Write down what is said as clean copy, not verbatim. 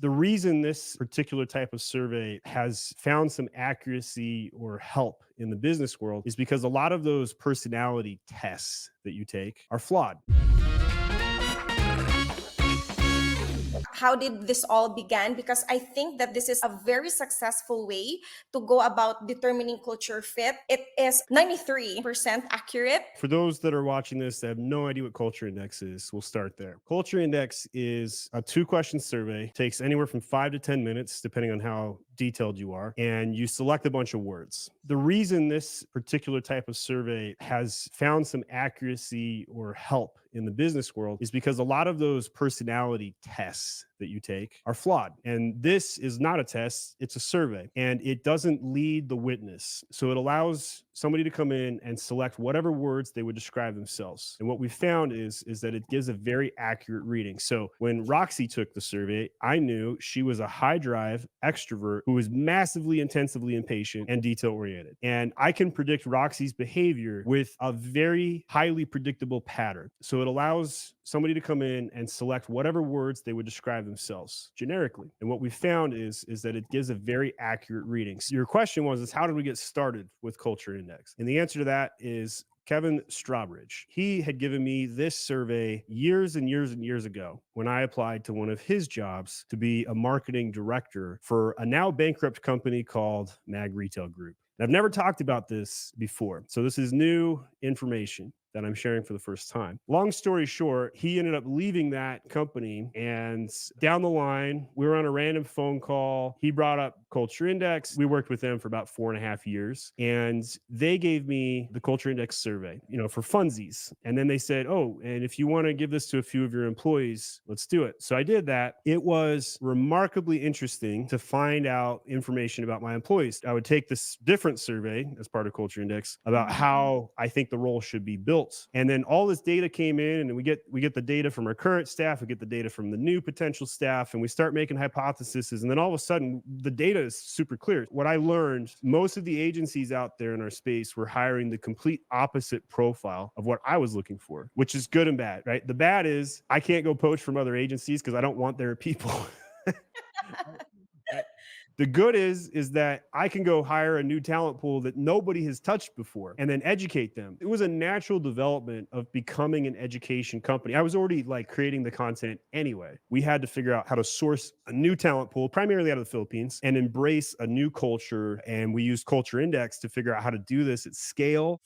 The reason this particular type of survey has found some accuracy or help in the business world is because a lot of those personality tests that you take are flawed. How did this all began? Because I think that this is a very successful way to go about determining culture fit. It is 93% accurate. For those that are watching this that have no idea what Culture Index is, we'll start there. Culture Index is a 2 question survey, takes anywhere from 5 to 10 minutes, depending on how detailed you are, and you select a bunch of words. The reason this particular type of survey has found some accuracy or help in the business world is because a lot of those personality tests that you take are flawed. And this is not a test, it's a survey, and it doesn't lead the witness. So it allows somebody to come in and select whatever words they would describe themselves. And what we found is that it gives a very accurate reading. So when Roxy took the survey, I knew she was a high drive extrovert who was massively intensively impatient and detail oriented. And I can predict Roxy's behavior with a very highly predictable pattern. So it allows somebody to come in and select whatever words they would describe themselves generically. And what we found is that it gives a very accurate reading. So your question was how did we get started with Culture Index? And the answer to that is Kevin Strawbridge. He had given me this survey years and years and years ago when I applied to one of his jobs to be a marketing director for a now bankrupt company called Mag Retail Group. And I've never talked about this before. So this is new information that I'm sharing for the first time. Long story short, he ended up leaving that company, and down the line, we were on a random phone call. He brought up Culture Index. We worked with them for about 4.5 years, and they gave me the Culture Index survey, for funsies. And then they said, "Oh, and if you want to give this to a few of your employees, let's do it." So I did that. It was remarkably interesting to find out information about my employees. I would take this different survey as part of Culture Index about how I think the role should be built. And then all this data came in, and we get the data from our current staff, we get the data from the new potential staff, and we start making hypotheses. And then all of a sudden, the data is super clear. What I learned, most of the agencies out there in our space were hiring the complete opposite profile of what I was looking for, which is good and bad, right? The bad is I can't go poach from other agencies because I don't want their people. Right? The good is that I can go hire a new talent pool that nobody has touched before and then educate them. It was a natural development of becoming an education company. I was already like creating the content anyway. We had to figure out how to source a new talent pool, primarily out of the Philippines, and embrace a new culture. And we used Culture Index to figure out how to do this at scale.